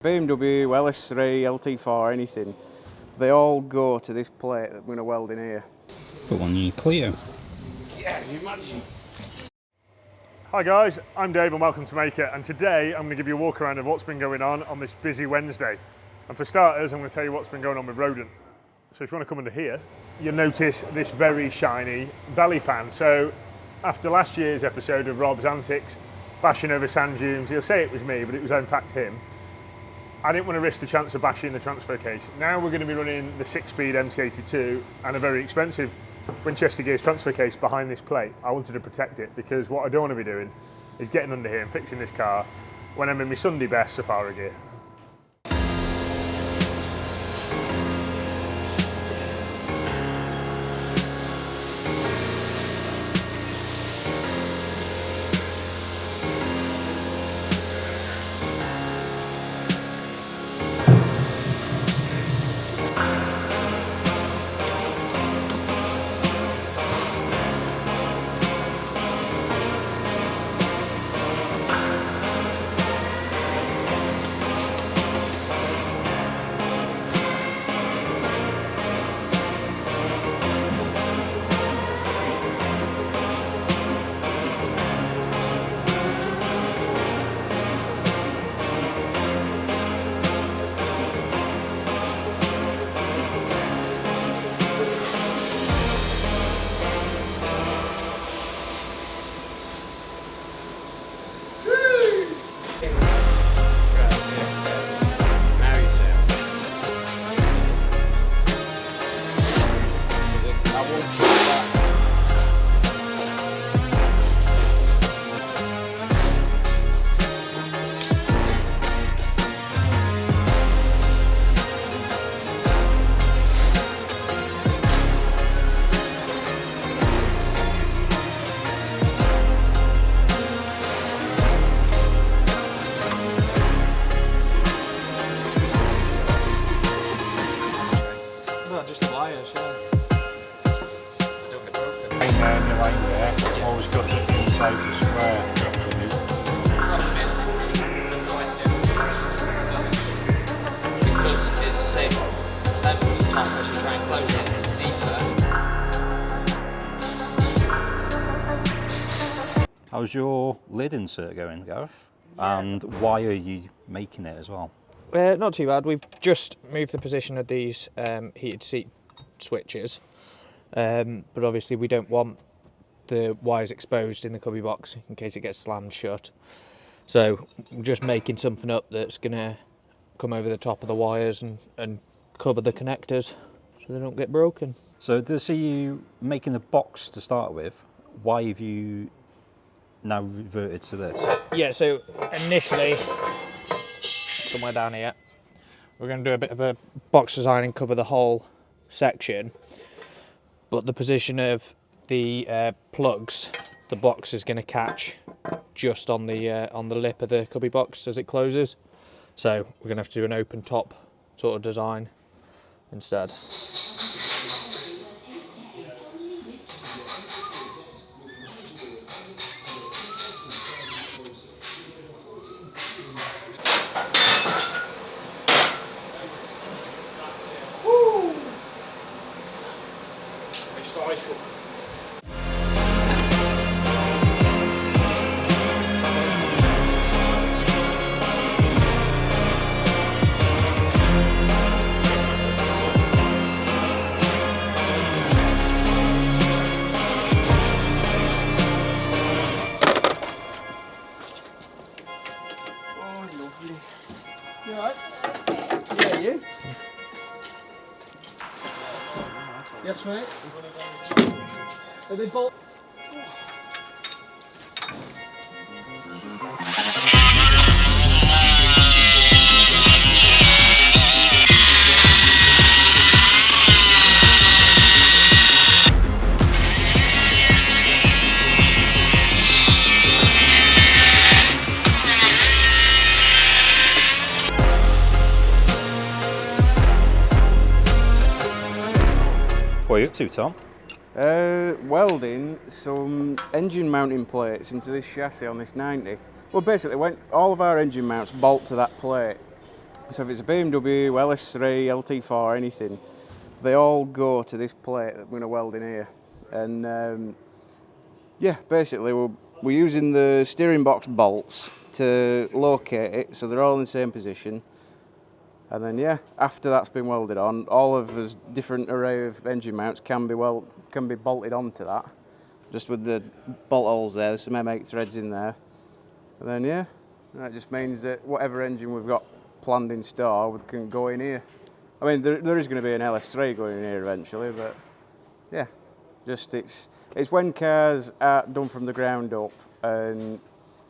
BMW, LS3, LT4, anything, they all go to this plate that we're going to weld in here. Put one in your Clio. Yeah, can you imagine? Hi guys, I'm Dave and welcome to Mahker, and today I'm going to give you a walk around of what's been going on this busy Wednesday. And for starters, I'm going to tell you what's been going on with Rodent. So if you want to come under here, you'll notice this very shiny belly pan. So after last year's episode of Rob's antics, bashing over sand dunes, he'll say it was me, but it was in fact him. I didn't want to risk the chance of bashing the transfer case. Now we're going to be running the 6-speed MC82 and a very expensive Winchester gears transfer case behind this plate. I wanted to protect it because what I don't want to be doing is getting under here and fixing this car when I'm in my Sunday best safari gear. Always got it inside the square. Because it's the same level as the top, as you try and close it, it's deeper. How's your lid insert going, Gareth? And why are you making it as well? Not too bad. We've just moved the position of these heated seat switches, but obviously we don't want the wires exposed in the cubby box in case it gets slammed shut. So we're just making something up that's going to come over the top of the wires and cover the connectors so they don't get broken. So to see you making the box to start with, why have you now reverted to this? Yeah, so initially, somewhere down here, we're going to do a bit of a box design and cover the whole section, but the position of the plugs, the box is going to catch just on the lip of the cubby box as it closes. So we're going to have to do an open top sort of design instead. Woo! Recycle. You alright? Yeah, you? Yes, mate. Are they both? What are you up to, Tom? Welding some engine mounting plates into this chassis on this 90. Well, basically, when all of our engine mounts bolt to that plate, So if it's a BMW, LS3, LT4, anything, they all go to this plate that we're going to weld in here. And yeah, basically we're using the steering box bolts to locate it, so they're all in the same position. And then yeah, after that's been welded on, all of those different array of engine mounts can be bolted onto that, just with the bolt holes there. There's some M8 threads in there. And then yeah, that just means that whatever engine we've got planned in store can go in here. I mean, there is going to be an LS3 going in here eventually, but yeah, just it's when cars are done from the ground up and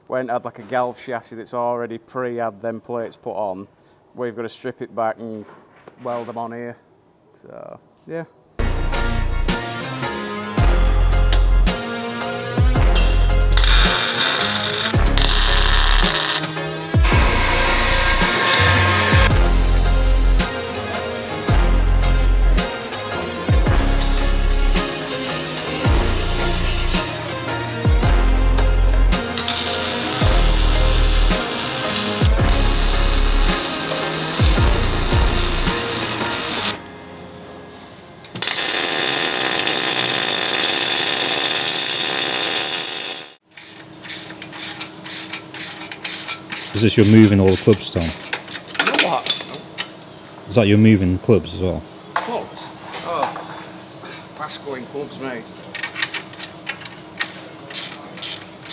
when had like a galv chassis that's already had them plates put on, we've got to strip it back and weld them on here. So yeah. Is this you're moving all the clubs, Tom? What? Is that you're moving clubs as well? Clubs? Oh, fast going clubs, mate.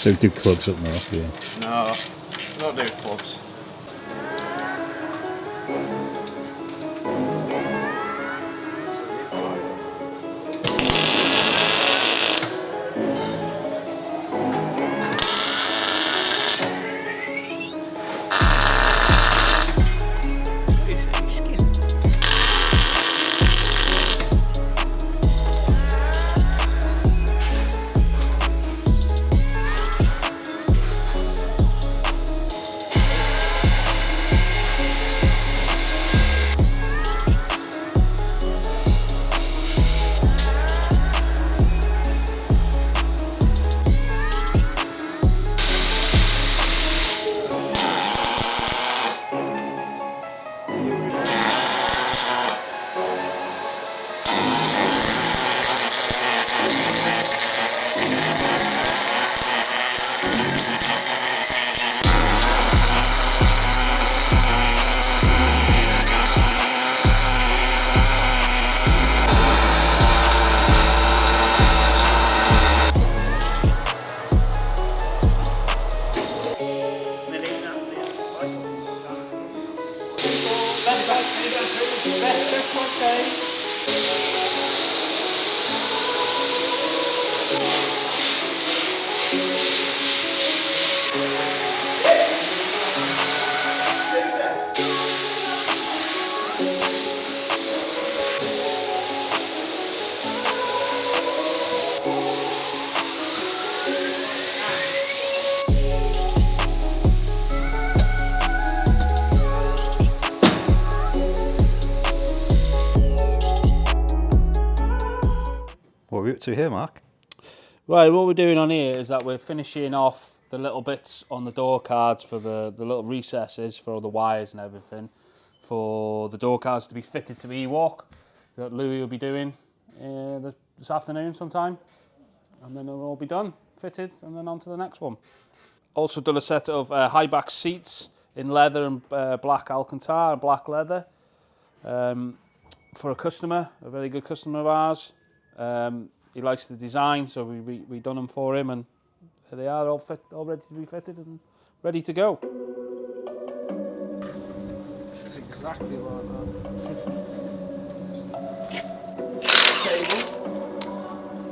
Don't do clubs up north, yeah. No, not do clubs. What are we up to here, Mark? Right, what we're doing on here is that we're finishing off the little bits on the door cards for the little recesses for all the wires and everything for the door cards to be fitted to the Ewok that Louis will be doing this afternoon sometime, and then it'll all be done, fitted, and then on to the next one. Also done a set of high back seats in leather and black Alcantara and black leather for a customer, a very good customer of ours. He likes the design, so we done them for him, and there they are, all ready to be fitted and ready to go. It's exactly like that.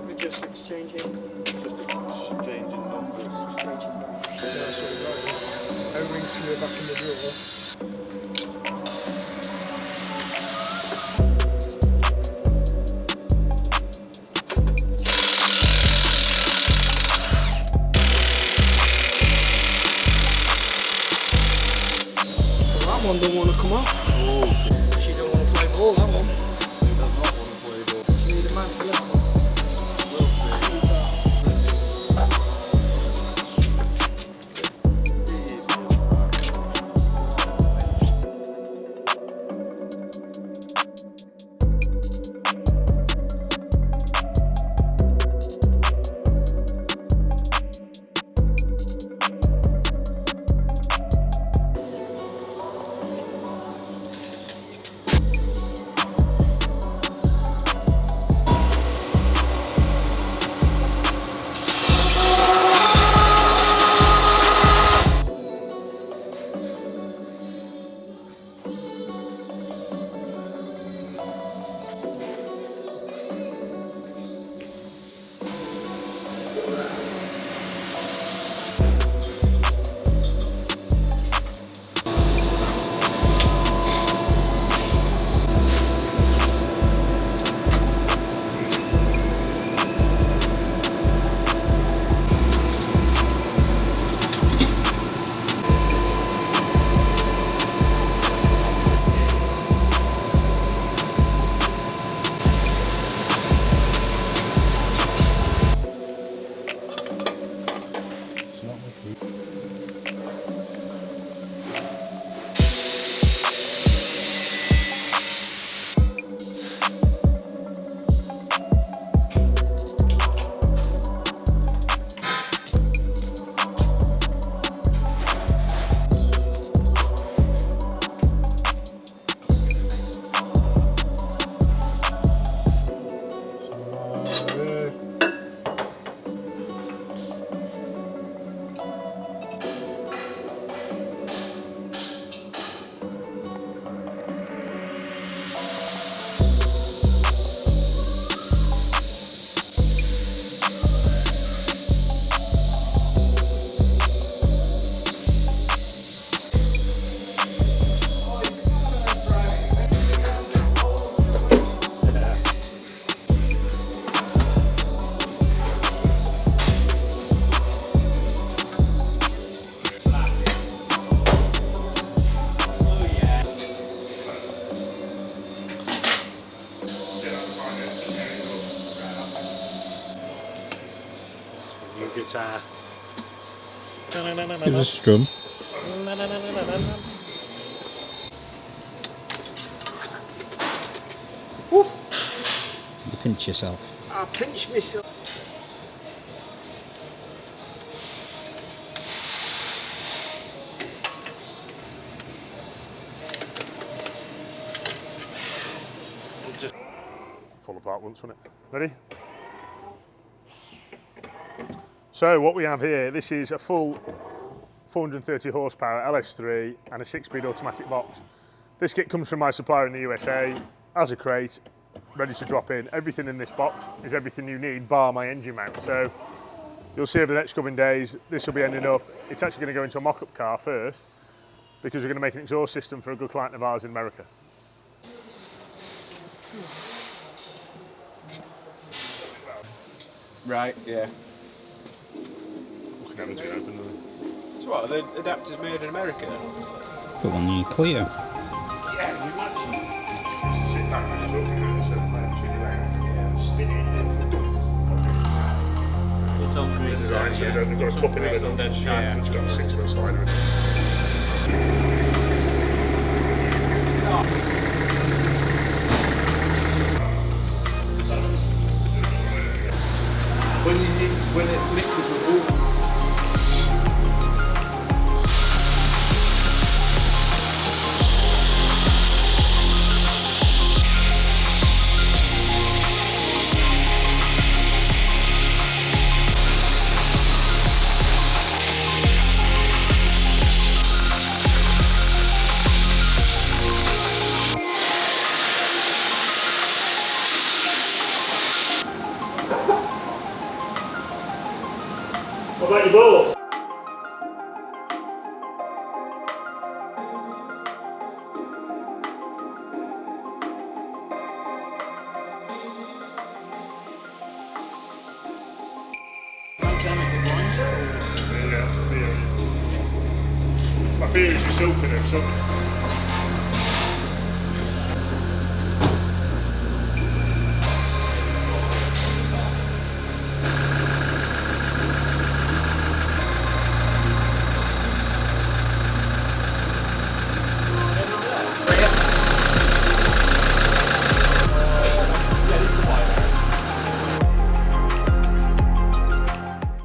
We're just exchanging numbers. Yeah, so O-rings can go back in the drawer. That one don't want to come off. Oh. She don't want to play ball, that one. She does not want to play ball. She need a man for that one. We'll see. guitar. Give us a strum. You pinch yourself. I pinch myself. Fall apart once, won't it? Ready? So what we have here, this is a full 430 horsepower LS3 and a 6-speed automatic box. This kit comes from my supplier in the USA as a crate, ready to drop in. Everything in this box is everything you need, bar my engine mount. So you'll see over the next coming days, this will be ending up, it's actually going to go into a mock-up car first, because we're going to make an exhaust system for a good client of ours in America. Right, yeah. Fucking heaven's gonna open, doesn't it? So what, are the adapters made in America then, obviously? Put one in your clear. Yeah, can you imagine? Sit back and talk between your legs, spin it. It's on This is right, so they've got a cup in the middle, and it's got a 6-foot slider in it. When it mixes with water. What about your ball? My fear is you're silking him, so.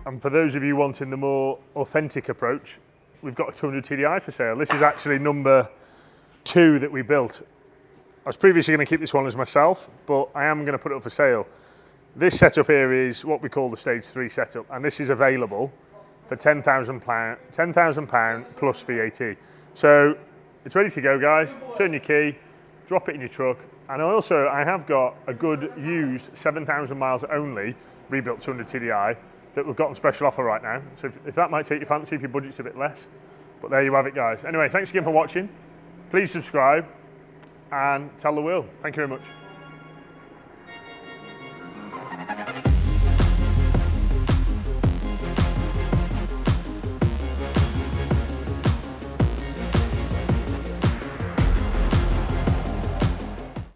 And for those of you wanting the more authentic approach, we've got a 200 TDI for sale. This is actually number 2 that we built. I was previously going to keep this one as myself, but I am going to put it up for sale. This setup here is what we call the stage 3 setup, and this is available for £10,000 plus VAT. So it's ready to go, guys. Turn your key, drop it in your truck, and I have got a good used 7,000 miles only rebuilt 200 TDI that we've got on special offer right now. So if that might take your fancy, if your budget's a bit less. But there you have it, guys. Anyway, thanks again for watching. Please subscribe and tell the world. Thank you very much.